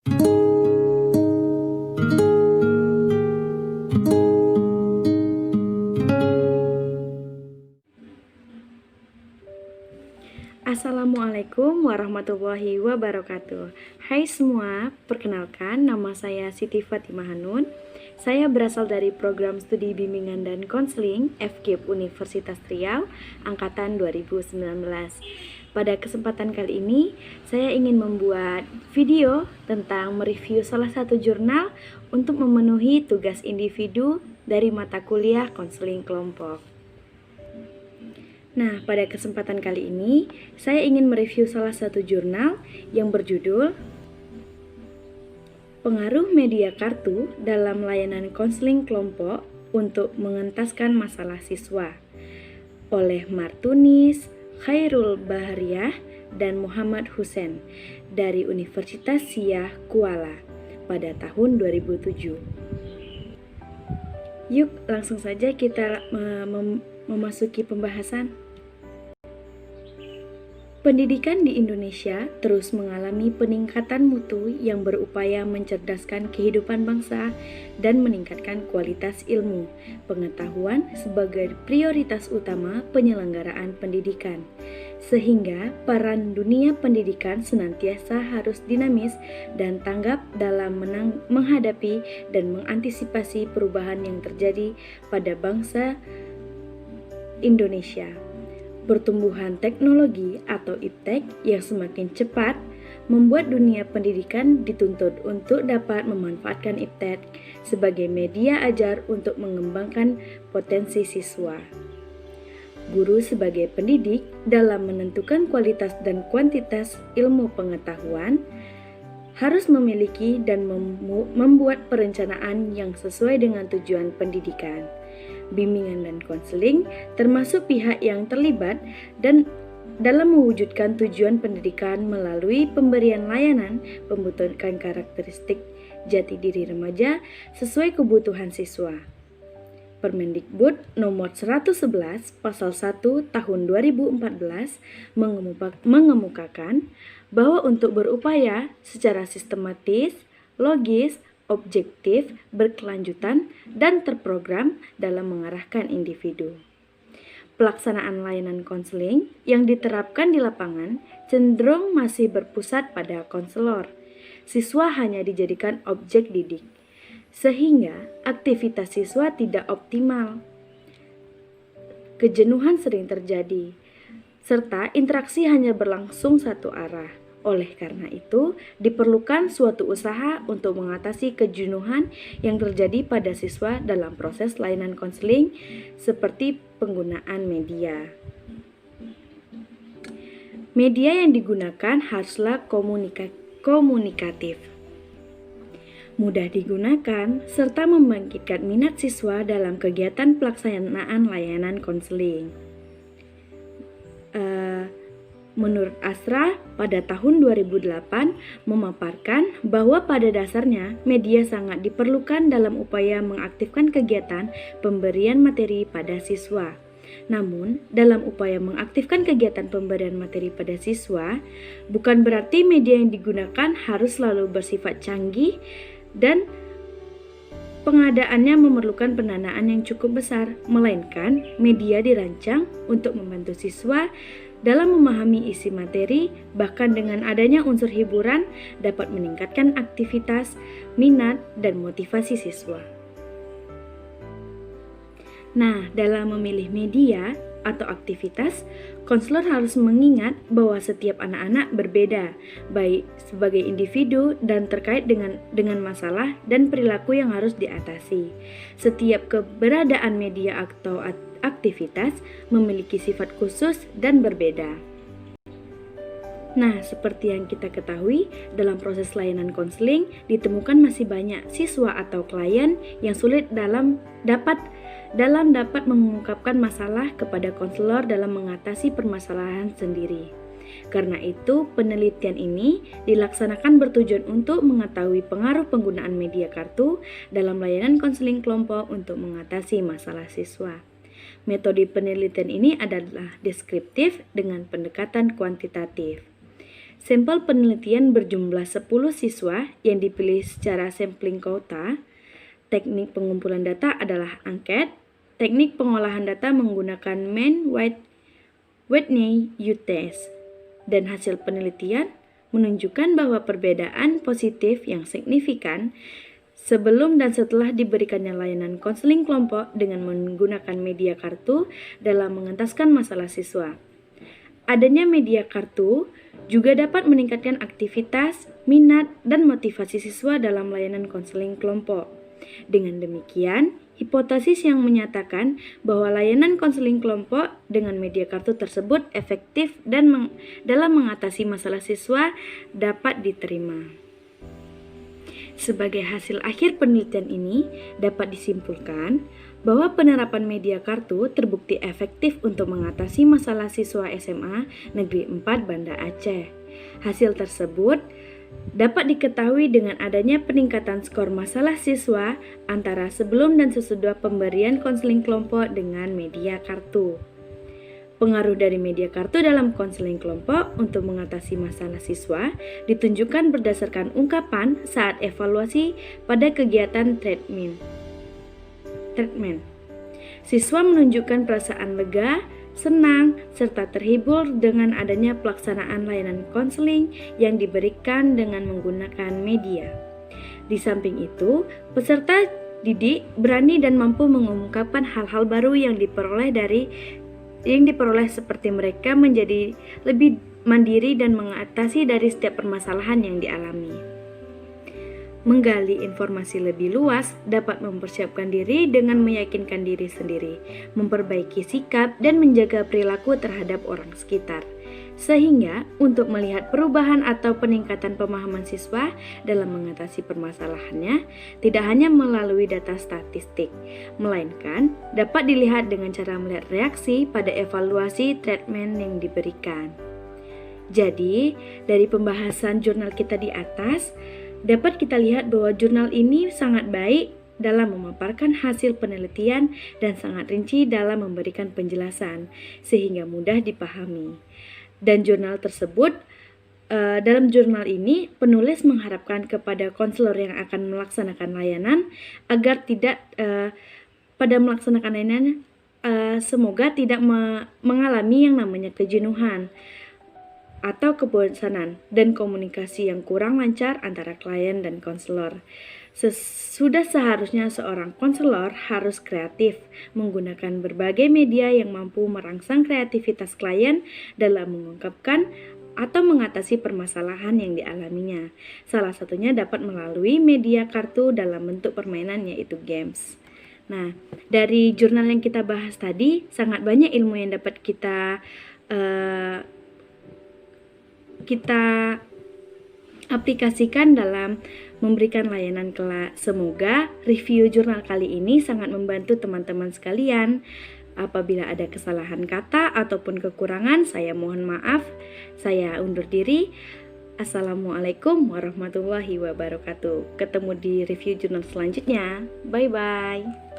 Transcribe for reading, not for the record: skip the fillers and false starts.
Assalamualaikum warahmatullahi wabarakatuh. Hai semua, perkenalkan nama saya Siti Fatimah Hanun. Saya berasal dari program studi bimbingan dan konseling FKIP Universitas Riau angkatan 2019. Pada kesempatan kali ini, saya ingin membuat video tentang mereview salah satu jurnal untuk memenuhi tugas individu dari mata kuliah konseling kelompok. Nah, pada kesempatan kali ini, saya ingin mereview salah satu jurnal yang berjudul Pengaruh Media Kartu dalam Layanan Konseling Kelompok untuk Mengentaskan Masalah Siswa oleh Martunis, Khairul Bahariah, dan Muhammad Hussein dari Universitas Syiah Kuala pada tahun 2007. Yuk, langsung saja kita memasuki pembahasan. Pendidikan di Indonesia terus mengalami peningkatan mutu yang berupaya mencerdaskan kehidupan bangsa dan meningkatkan kualitas ilmu, pengetahuan sebagai prioritas utama penyelenggaraan pendidikan. Sehingga peran dunia pendidikan senantiasa harus dinamis dan tanggap dalam menghadapi dan mengantisipasi perubahan yang terjadi pada bangsa Indonesia. Pertumbuhan teknologi atau iptek yang semakin cepat membuat dunia pendidikan dituntut untuk dapat memanfaatkan iptek sebagai media ajar untuk mengembangkan potensi siswa. Guru sebagai pendidik dalam menentukan kualitas dan kuantitas ilmu pengetahuan harus memiliki dan membuat perencanaan yang sesuai dengan tujuan pendidikan. Bimbingan dan konseling termasuk pihak yang terlibat dan dalam mewujudkan tujuan pendidikan melalui pemberian layanan pembentukan karakteristik jati diri remaja sesuai kebutuhan siswa. Permendikbud nomor 111 pasal 1 tahun 2014 mengemukakan bahwa untuk berupaya secara sistematis, logis, objektif, berkelanjutan, dan terprogram dalam mengarahkan individu. Pelaksanaan layanan konseling yang diterapkan di lapangan cenderung masih berpusat pada konselor. Siswa hanya dijadikan objek didik, sehingga aktivitas siswa tidak optimal. Kejenuhan sering terjadi, serta interaksi hanya berlangsung satu arah. Oleh karena itu, diperlukan suatu usaha untuk mengatasi kejenuhan yang terjadi pada siswa dalam proses layanan konseling seperti penggunaan media. Media yang digunakan haruslah komunikatif, mudah digunakan, serta membangkitkan minat siswa dalam kegiatan pelaksanaan layanan konseling. Menurut Asra, pada tahun 2008 memaparkan bahwa pada dasarnya media sangat diperlukan dalam upaya mengaktifkan kegiatan pemberian materi pada siswa. Namun, dalam upaya mengaktifkan kegiatan pemberian materi pada siswa, bukan berarti media yang digunakan harus selalu bersifat canggih dan pengadaannya memerlukan pendanaan yang cukup besar, melainkan media dirancang untuk membantu siswa dalam memahami isi materi, bahkan dengan adanya unsur hiburan dapat meningkatkan aktivitas, minat, dan motivasi siswa. Nah, dalam memilih media atau aktivitas, konselor harus mengingat bahwa setiap anak-anak berbeda, baik sebagai individu dan terkait dengan masalah dan perilaku yang harus diatasi. Setiap keberadaan media atau aktivitas memiliki sifat khusus dan berbeda. Nah, seperti yang kita ketahui, dalam proses layanan konseling ditemukan masih banyak siswa atau klien yang sulit dalam dapat mengungkapkan masalah kepada konselor dalam mengatasi permasalahan sendiri. Karena itu, penelitian ini dilaksanakan bertujuan untuk mengetahui pengaruh penggunaan media kartu dalam layanan konseling kelompok untuk mengatasi masalah siswa. Metode penelitian ini adalah deskriptif dengan pendekatan kuantitatif. Sampel penelitian berjumlah 10 siswa yang dipilih secara sampling quota. Teknik pengumpulan data adalah angket. Teknik pengolahan data menggunakan Mann-Whitney U-test. Dan hasil penelitian menunjukkan bahwa perbedaan positif yang signifikan sebelum dan setelah diberikannya layanan konseling kelompok dengan menggunakan media kartu dalam mengentaskan masalah siswa. Adanya media kartu juga dapat meningkatkan aktivitas, minat, dan motivasi siswa dalam layanan konseling kelompok. Dengan demikian, hipotesis yang menyatakan bahwa layanan konseling kelompok dengan media kartu tersebut efektif dan dalam mengatasi masalah siswa dapat diterima. Sebagai hasil akhir penelitian ini, dapat disimpulkan bahwa penerapan media kartu terbukti efektif untuk mengatasi masalah siswa SMA Negeri 4 Banda Aceh. Hasil tersebut dapat diketahui dengan adanya peningkatan skor masalah siswa antara sebelum dan sesudah pemberian konseling kelompok dengan media kartu. Pengaruh dari media kartu dalam konseling kelompok untuk mengatasi masalah siswa ditunjukkan berdasarkan ungkapan saat evaluasi pada kegiatan treatment. Siswa menunjukkan perasaan lega, senang, serta terhibur dengan adanya pelaksanaan layanan konseling yang diberikan dengan menggunakan media. Di samping itu, peserta didik berani dan mampu mengungkapkan hal-hal baru yang diperoleh seperti mereka menjadi lebih mandiri dan mengatasi dari setiap permasalahan yang dialami. Menggali informasi lebih luas dapat mempersiapkan diri dengan meyakinkan diri sendiri, memperbaiki sikap dan menjaga perilaku terhadap orang sekitar. Sehingga untuk melihat perubahan atau peningkatan pemahaman siswa dalam mengatasi permasalahannya tidak hanya melalui data statistik, melainkan dapat dilihat dengan cara melihat reaksi pada evaluasi treatment yang diberikan. Jadi, dari pembahasan jurnal kita di atas, dapat kita lihat bahwa jurnal ini sangat baik dalam memaparkan hasil penelitian dan sangat rinci dalam memberikan penjelasan, sehingga mudah dipahami. Dan jurnal tersebut, dalam jurnal ini penulis mengharapkan kepada konselor yang akan melaksanakan layanan agar tidak pada melaksanakan layanan semoga tidak mengalami yang namanya kejenuhan atau kebosanan dan komunikasi yang kurang lancar antara klien dan konselor. Sudah seharusnya seorang konselor harus kreatif, menggunakan berbagai media yang mampu merangsang kreativitas klien dalam mengungkapkan atau mengatasi permasalahan yang dialaminya. Salah satunya dapat melalui media kartu dalam bentuk permainan, yaitu games. Nah, dari jurnal yang kita bahas tadi, sangat banyak ilmu yang dapat kita aplikasikan dalam memberikan layanan kelas. Semoga review jurnal kali ini sangat membantu teman-teman sekalian. Apabila ada kesalahan kata ataupun kekurangan, saya mohon maaf. Saya undur diri. Assalamualaikum warahmatullahi wabarakatuh. Ketemu di review jurnal selanjutnya. Bye-bye.